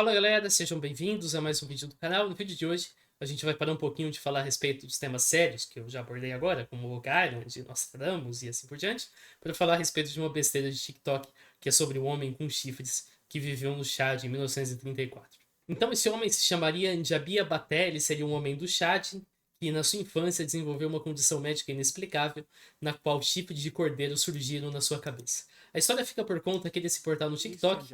Fala galera, sejam bem-vindos a mais um vídeo do canal. No vídeo de hoje a gente vai parar um pouquinho de falar a respeito dos temas sérios que eu já abordei agora, como o Oak Island, Nostradamus e assim por diante, para falar a respeito de uma besteira de TikTok que é sobre o homem com chifres que viveu no Chad em 1934. Então esse homem se chamaria Njabia Baté, ele seria um homem do Chad que na sua infância desenvolveu uma condição médica inexplicável na qual chifres de cordeiro surgiram na sua cabeça. A história fica por conta aqui desse portal no TikTok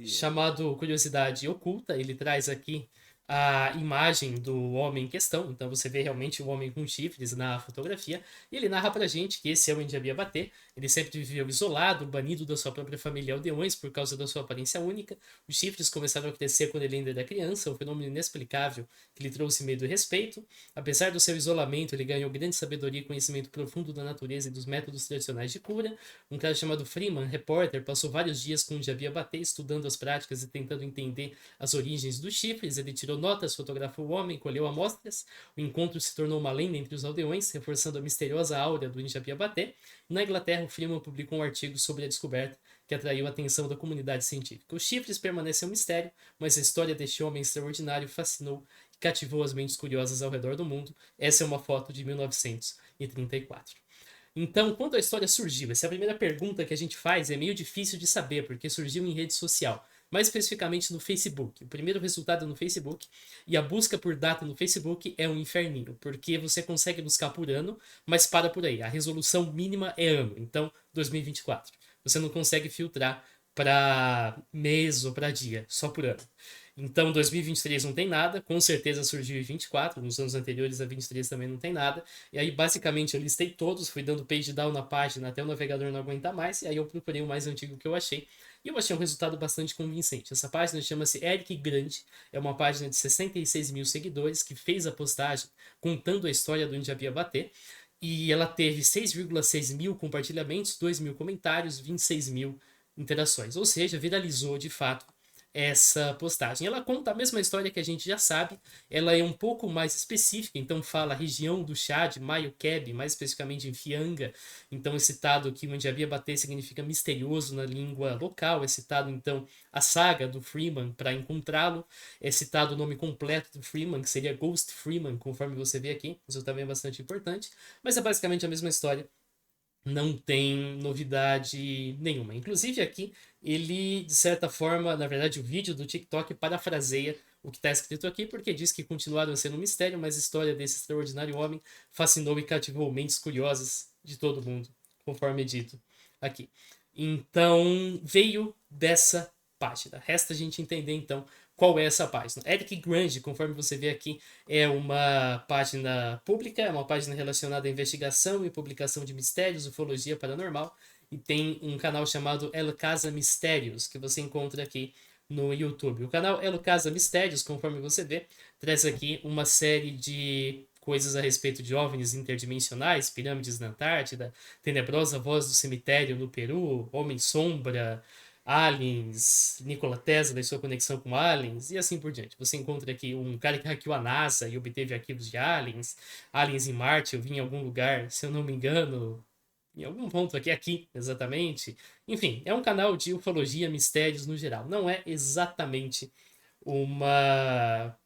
chamado Curiosidade Oculta. Ele traz aqui a imagem do homem em questão, então você vê realmente o homem com chifres na fotografia, e ele narra pra gente que esse é o Njabia Baté. Ele sempre viveu isolado, banido da sua própria família aldeões por causa da sua aparência única. Os chifres começaram a crescer quando ele ainda era criança, um fenômeno inexplicável que lhe trouxe medo e respeito. Apesar do seu isolamento, ele ganhou grande sabedoria e conhecimento profundo da natureza e dos métodos tradicionais de cura. Um cara chamado Freeman, repórter, passou vários dias com o Njabia Baté estudando as práticas e tentando entender as origens dos chifres. Ele tirou notas, fotografou o homem, colheu amostras. O encontro se tornou uma lenda entre os aldeões, reforçando a misteriosa áurea do Njabia Baté. Na Inglaterra, o Freeman publicou um artigo sobre a descoberta que atraiu a atenção da comunidade científica. Os chifres permanecem um mistério, mas a história deste homem extraordinário fascinou e cativou as mentes curiosas ao redor do mundo. Essa é uma foto de 1934. Então, quando a história surgiu? Essa é a primeira pergunta que a gente faz, é meio difícil de saber, porque surgiu em rede social, mais especificamente no Facebook. O primeiro resultado é no Facebook, e a busca por data no Facebook é um inferninho, porque você consegue buscar por ano, mas para por aí. A resolução mínima é ano, então 2024. Você não consegue filtrar para mês ou para dia, só por ano. Então, 2023 não tem nada, com certeza surgiu em 24, nos anos anteriores a 23 também não tem nada. E aí, basicamente, eu listei todos, fui dando page down na página até o navegador não aguentar mais, e aí eu procurei o mais antigo que eu achei. E eu achei um resultado bastante convincente. Essa página chama-se Eric Grande, é uma página de 66 mil seguidores que fez a postagem contando a história do Njabia Baté. E ela teve 6,6 mil compartilhamentos, 2 mil comentários, 26 mil interações. Ou seja, viralizou de fato essa postagem. Ela conta a mesma história que a gente já sabe, ela é um pouco mais específica, então fala a região do Chad, Maio-Keb, mais especificamente em Fianga. Então é citado que o Njabia Baté significa misterioso na língua local, é citado então a saga do Freeman para encontrá-lo, é citado o nome completo do Freeman, que seria Ghost Freeman, conforme você vê aqui, isso também é bastante importante, mas é basicamente a mesma história, não tem novidade nenhuma. Inclusive aqui, ele, de certa forma, na verdade, o vídeo do TikTok parafraseia o que está escrito aqui, porque diz que continuaram sendo um mistério, mas a história desse extraordinário homem fascinou e cativou mentes curiosas de todo mundo, conforme é dito aqui. Então, veio dessa página. Resta a gente entender, então, qual é essa página. Eric Grande, conforme você vê aqui, é uma página pública, é uma página relacionada à investigação e publicação de mistérios, ufologia paranormal, e tem um canal chamado El Casa Mistérios, que você encontra aqui no YouTube. O canal El Casa Mistérios, conforme você vê, traz aqui uma série de coisas a respeito de OVNIs interdimensionais, pirâmides na Antártida, tenebrosa voz do cemitério no Peru, Homem-Sombra, aliens, Nikola Tesla e sua conexão com aliens, e assim por diante. Você encontra aqui um cara que hackeou a NASA e obteve arquivos de aliens, aliens em Marte, eu vi em algum lugar, se eu não me engano, em algum ponto aqui exatamente. Enfim, é um canal de ufologia, mistérios no geral. Não é exatamente uma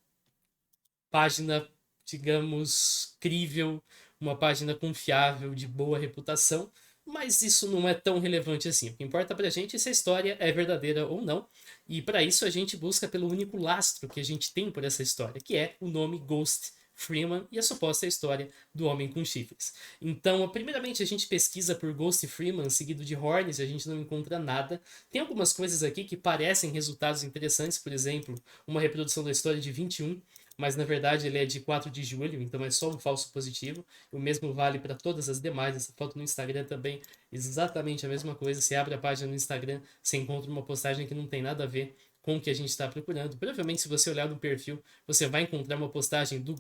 página, digamos, crível, uma página confiável, de boa reputação, mas isso não é tão relevante assim. O que importa pra gente é se a história é verdadeira ou não, e para isso a gente busca pelo único lastro que a gente tem por essa história, que é o nome Ghost Freeman e a suposta história do homem com chifres. Então, primeiramente a gente pesquisa por Ghost Freeman, seguido de Horns, e a gente não encontra nada. Tem algumas coisas aqui que parecem resultados interessantes, por exemplo, uma reprodução da história de 21, mas na verdade ele é de 4 de julho, então é só um falso positivo. O mesmo vale para todas as demais. Essa foto no Instagram também, exatamente a mesma coisa. Você abre a página no Instagram, você encontra uma postagem que não tem nada a ver com o que a gente está procurando. Provavelmente, se você olhar no perfil, você vai encontrar uma postagem do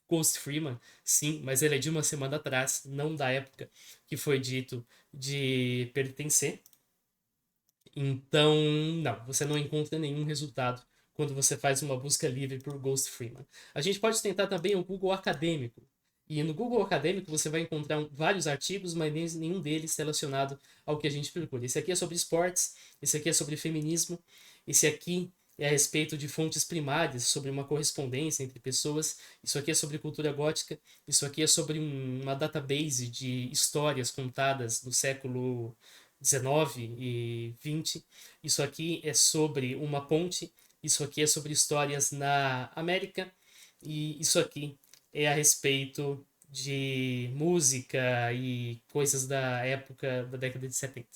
Ghost Freeman, sim, mas ele é de uma semana atrás, não da época que foi dito de pertencer. Então, não, você não encontra nenhum resultado quando você faz uma busca livre por Ghost Freeman. A gente pode tentar também o Google Acadêmico. E no Google Acadêmico você vai encontrar vários artigos, mas nenhum deles relacionado ao que a gente procura. Esse aqui é sobre esportes, esse aqui é sobre feminismo, esse aqui é a respeito de fontes primárias, sobre uma correspondência entre pessoas. Isso aqui é sobre cultura gótica. Isso aqui é sobre uma database de histórias contadas no século XIX e XX. Isso aqui é sobre uma ponte. Isso aqui é sobre histórias na América. E isso aqui é a respeito de música e coisas da época da década de 70.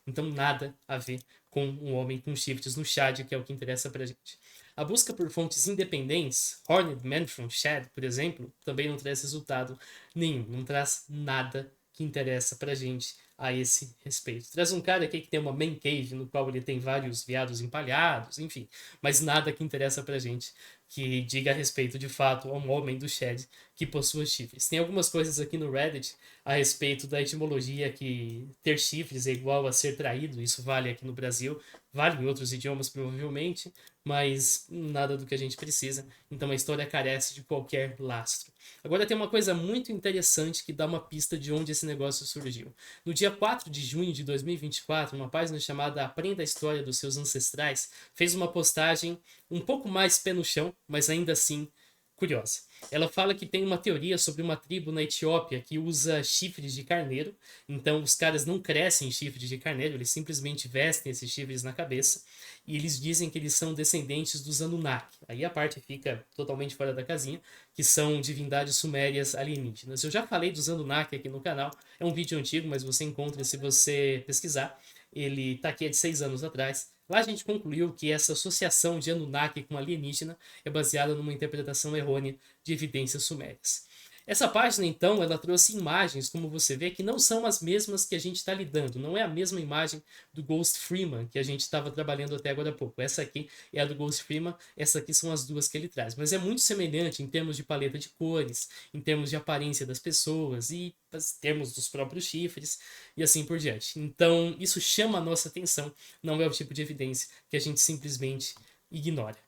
Então, nada a ver com um homem com shifts no Chad, que é o que interessa pra gente. A busca por fontes independentes, Horned Man from Chad, por exemplo, também não traz resultado nenhum, não traz nada que interessa pra gente a esse respeito. Traz um cara aqui que tem uma man cave no qual ele tem vários veados empalhados, enfim, mas nada que interessa pra gente que diga a respeito de fato a um homem do Shed que possua chifres. Tem algumas coisas aqui no Reddit a respeito da etimologia que ter chifres é igual a ser traído, isso vale aqui no Brasil, vale em outros idiomas provavelmente, mas nada do que a gente precisa, então a história carece de qualquer lastro. Agora tem uma coisa muito interessante que dá uma pista de onde esse negócio surgiu. No dia 4 de junho de 2024, uma página chamada Aprenda a História dos Seus Ancestrais fez uma postagem um pouco mais pé no chão, mas ainda assim curiosa. Ela fala que tem uma teoria sobre uma tribo na Etiópia que usa chifres de carneiro. Então, os caras não crescem chifres de carneiro, eles simplesmente vestem esses chifres na cabeça. E eles dizem que eles são descendentes dos Anunnaki. Aí a parte fica totalmente fora da casinha, que são divindades sumérias alienígenas. Eu já falei dos Anunnaki aqui no canal. É um vídeo antigo, mas você encontra se você pesquisar. Ele está aqui há de 6 anos atrás. Lá a gente concluiu que essa associação de Anunnaki com alienígena é baseada numa interpretação errônea de evidências sumérias. Essa página, então, ela trouxe imagens, como você vê, que não são as mesmas que a gente está lidando. Não é a mesma imagem do Ghost Freeman que a gente estava trabalhando até agora há pouco. Essa aqui é a do Ghost Freeman, essa aqui são as duas que ele traz. Mas é muito semelhante em termos de paleta de cores, em termos de aparência das pessoas e em termos dos próprios chifres e assim por diante. Então, isso chama a nossa atenção, não é o tipo de evidência que a gente simplesmente ignora.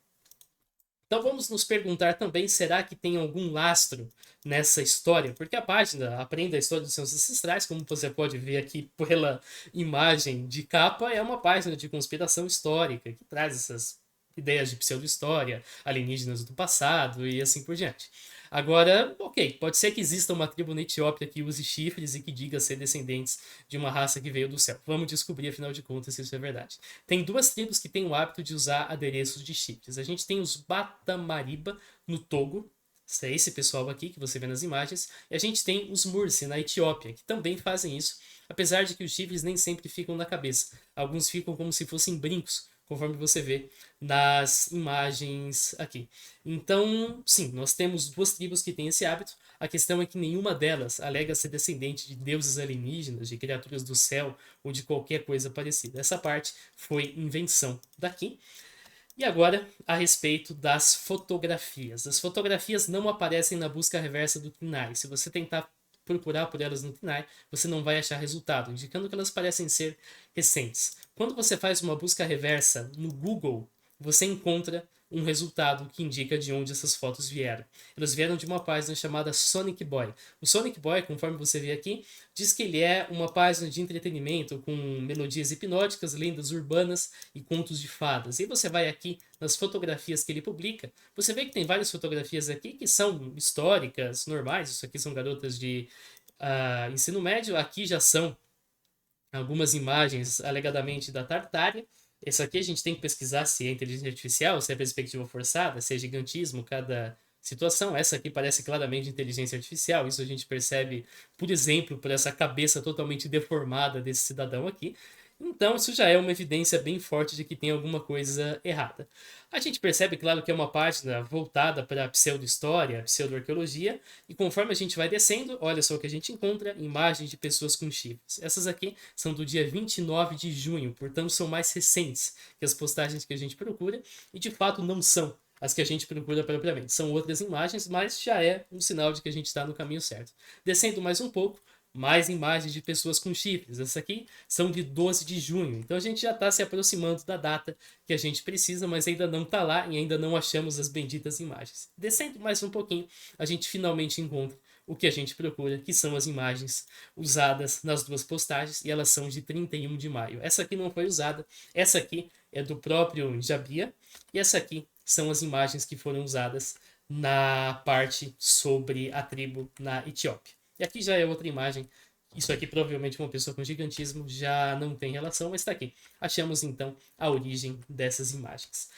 Então vamos nos perguntar também, será que tem algum lastro nessa história? Porque a página Aprenda a História dos Seus Ancestrais, como você pode ver aqui pela imagem de capa, é uma página de conspiração histórica que traz essas ideias de pseudo-história, alienígenas do passado e assim por diante. Agora, ok, pode ser que exista uma tribo na Etiópia que use chifres e que diga ser descendentes de uma raça que veio do céu. Vamos descobrir, afinal de contas, se isso é verdade. Tem duas tribos que têm o hábito de usar adereços de chifres. A gente tem os Batamariba, no Togo, é esse pessoal aqui que você vê nas imagens, e a gente tem os Mursi, na Etiópia, que também fazem isso, apesar de que os chifres nem sempre ficam na cabeça. Alguns ficam como se fossem brincos, conforme você vê nas imagens aqui. Então, sim, nós temos duas tribos que têm esse hábito. A questão é que nenhuma delas alega ser descendente de deuses alienígenas, de criaturas do céu ou de qualquer coisa parecida. Essa parte foi invenção daqui. E agora, a respeito das fotografias. As fotografias não aparecem na busca reversa do TinEye. Se você tentar procurar por elas no TinEye, você não vai achar resultado, indicando que elas parecem ser recentes. Quando você faz uma busca reversa no Google, você encontra um resultado que indica de onde essas fotos vieram. Elas vieram de uma página chamada Sonic Boy. O Sonic Boy, conforme você vê aqui, diz que ele é uma página de entretenimento com melodias hipnóticas, lendas urbanas e contos de fadas. E você vai aqui nas fotografias que ele publica, você vê que tem várias fotografias aqui que são históricas, normais. Isso aqui são garotas de ensino médio, aqui já são algumas imagens alegadamente da Tartária. Esse aqui a gente tem que pesquisar se é inteligência artificial, se é perspectiva forçada, se é gigantismo, cada situação. Essa aqui parece claramente inteligência artificial. Isso a gente percebe, por exemplo, por essa cabeça totalmente deformada desse cidadão aqui. Então, isso já é uma evidência bem forte de que tem alguma coisa errada. A gente percebe, claro, que é uma página voltada para a pseudo-história, pseudo-arqueologia, e conforme a gente vai descendo, olha só o que a gente encontra, imagens de pessoas com chifres. Essas aqui são do dia 29 de junho, portanto são mais recentes que as postagens que a gente procura, e de fato não são as que a gente procura propriamente. São outras imagens, mas já é um sinal de que a gente está no caminho certo. Descendo mais um pouco, mais imagens de pessoas com chifres. Essas aqui são de 12 de junho. Então a gente já está se aproximando da data que a gente precisa, mas ainda não está lá e ainda não achamos as benditas imagens. Descendo mais um pouquinho, a gente finalmente encontra o que a gente procura, que são as imagens usadas nas duas postagens, e elas são de 31 de maio. Essa aqui não foi usada, essa aqui é do próprio Jabia, e essa aqui são as imagens que foram usadas na parte sobre a tribo na Etiópia. E aqui já é outra imagem. Isso aqui provavelmente uma pessoa com gigantismo já não tem relação, mas está aqui. Achamos então a origem dessas imagens.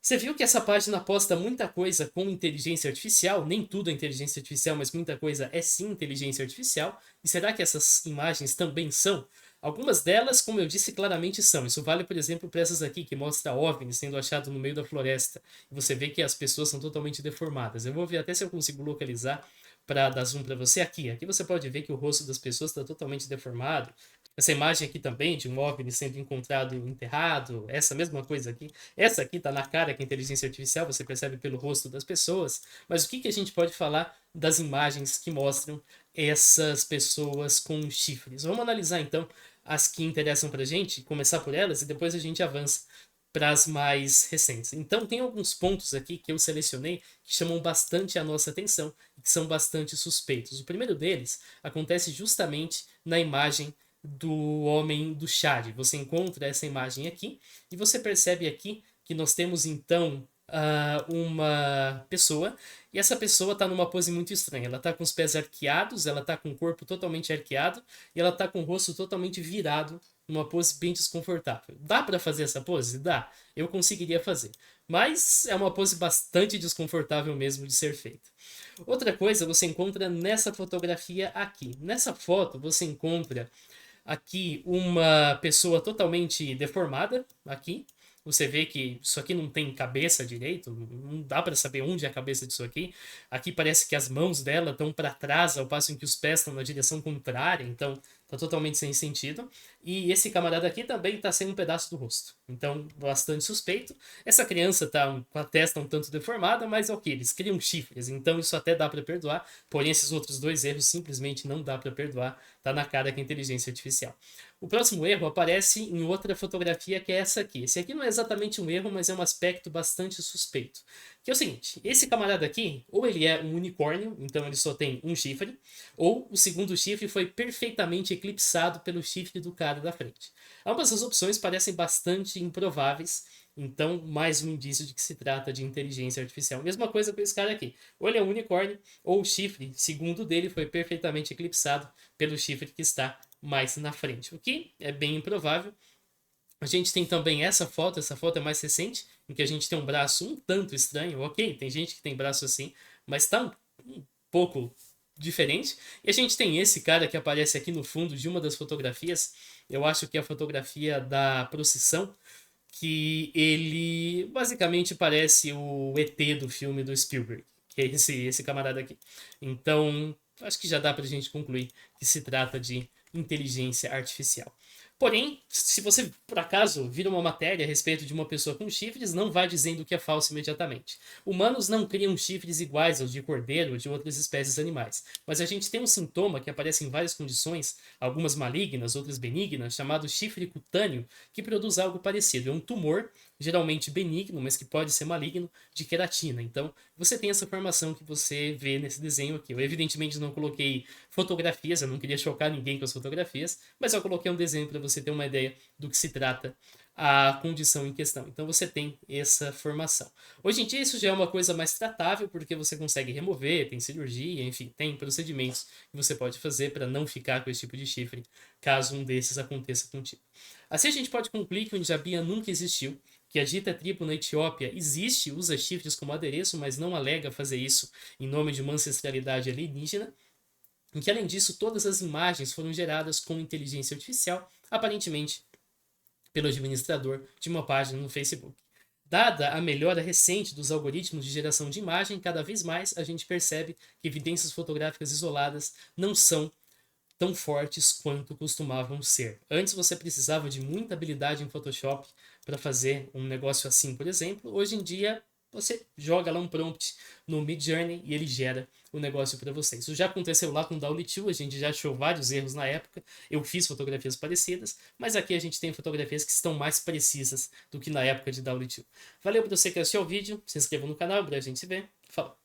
Você viu que essa página posta muita coisa com inteligência artificial? Nem tudo é inteligência artificial, mas muita coisa é sim inteligência artificial. E será que essas imagens também são? Algumas delas, como eu disse, claramente são. Isso vale, por exemplo, para essas aqui, que mostra OVNI sendo achado no meio da floresta. E você vê que as pessoas são totalmente deformadas. Eu vou ver até se eu consigo localizar para dar zoom para você aqui. Aqui você pode ver que o rosto das pessoas está totalmente deformado. Essa imagem aqui também de um OVNI sendo encontrado enterrado, essa mesma coisa aqui. Essa aqui está na cara que é inteligência artificial, você percebe pelo rosto das pessoas. Mas o que, que a gente pode falar das imagens que mostram essas pessoas com chifres? Vamos analisar então as que interessam pra gente, começar por elas e depois a gente avança para as mais recentes. Então, tem alguns pontos aqui que eu selecionei que chamam bastante a nossa atenção e que são bastante suspeitos. O primeiro deles acontece justamente na imagem do homem do Chad. Você encontra essa imagem aqui e você percebe aqui que nós temos então uma pessoa e essa pessoa está numa pose muito estranha. Ela está com os pés arqueados, ela está com o corpo totalmente arqueado e ela está com o rosto totalmente virado, numa pose bem desconfortável. Dá para fazer essa pose? Dá. Eu conseguiria fazer. Mas é uma pose bastante desconfortável mesmo de ser feita. Outra coisa você encontra nessa fotografia aqui. Nessa foto você encontra aqui uma pessoa totalmente deformada aqui. Você vê que isso aqui não tem cabeça direito, não dá para saber onde é a cabeça disso aqui. Aqui parece que as mãos dela estão para trás, ao passo em que os pés estão na direção contrária, então tá totalmente sem sentido. E esse camarada aqui também tá sem um pedaço do rosto, então bastante suspeito. Essa criança tá com a testa um tanto deformada, mas é ok, eles criam chifres, então isso até dá para perdoar. Porém, esses outros dois erros simplesmente não dá para perdoar, tá na cara que é inteligência artificial. O próximo erro aparece em outra fotografia que é essa aqui. Esse aqui não é exatamente um erro, mas é um aspecto bastante suspeito. Que é o seguinte, esse camarada aqui, ou ele é um unicórnio, então ele só tem um chifre, ou o segundo chifre foi perfeitamente eclipsado pelo chifre do cara da frente. Ambas as opções parecem bastante improváveis, então mais um indício de que se trata de inteligência artificial. Mesma coisa com esse cara aqui. Ou ele é um unicórnio, ou o chifre, segundo dele, foi perfeitamente eclipsado pelo chifre que está mais na frente, o que é bem improvável. A gente tem também essa foto é mais recente, em que a gente tem um braço um tanto estranho, ok, tem gente que tem braço assim, mas tá um pouco diferente. E a gente tem esse cara que aparece aqui no fundo de uma das fotografias, eu acho que é a fotografia da procissão, que ele basicamente parece o ET do filme do Spielberg, que é esse camarada aqui. Então, acho que já dá pra gente concluir que se trata de inteligência artificial. Porém, se você por acaso vira uma matéria a respeito de uma pessoa com chifres, não vá dizendo que é falso imediatamente. Humanos não criam chifres iguais aos de cordeiro ou de outras espécies animais, mas a gente tem um sintoma que aparece em várias condições, algumas malignas, outras benignas, chamado chifre cutâneo, que produz algo parecido. É um tumor, geralmente benigno, mas que pode ser maligno, de queratina. Então, você tem essa formação que você vê nesse desenho aqui. Eu evidentemente não coloquei fotografias, eu não queria chocar ninguém com as fotografias, mas eu coloquei um desenho para você ter uma ideia do que se trata a condição em questão. Então você tem essa formação. Hoje em dia isso já é uma coisa mais tratável, porque você consegue remover, tem cirurgia, enfim, tem procedimentos que você pode fazer para não ficar com esse tipo de chifre, caso um desses aconteça contigo. Assim a gente pode concluir que o Njabia nunca existiu, que a dita tribo na Etiópia existe, usa chifres como adereço, mas não alega fazer isso em nome de uma ancestralidade alienígena, em que, além disso, todas as imagens foram geradas com inteligência artificial, aparentemente pelo administrador de uma página no Facebook. Dada a melhora recente dos algoritmos de geração de imagem, cada vez mais a gente percebe que evidências fotográficas isoladas não são tão fortes quanto costumavam ser. Antes você precisava de muita habilidade em Photoshop para fazer um negócio assim, por exemplo. Hoje em dia você joga lá um prompt no Midjourney e ele gera o negócio para você. Isso já aconteceu lá com o DALL-E 2, a gente já achou vários erros na época. Eu fiz fotografias parecidas, mas aqui a gente tem fotografias que estão mais precisas do que na época de DALL-E 2. Valeu por você que assistiu ao vídeo, se inscreva no canal, em breve a gente se vê. Falou!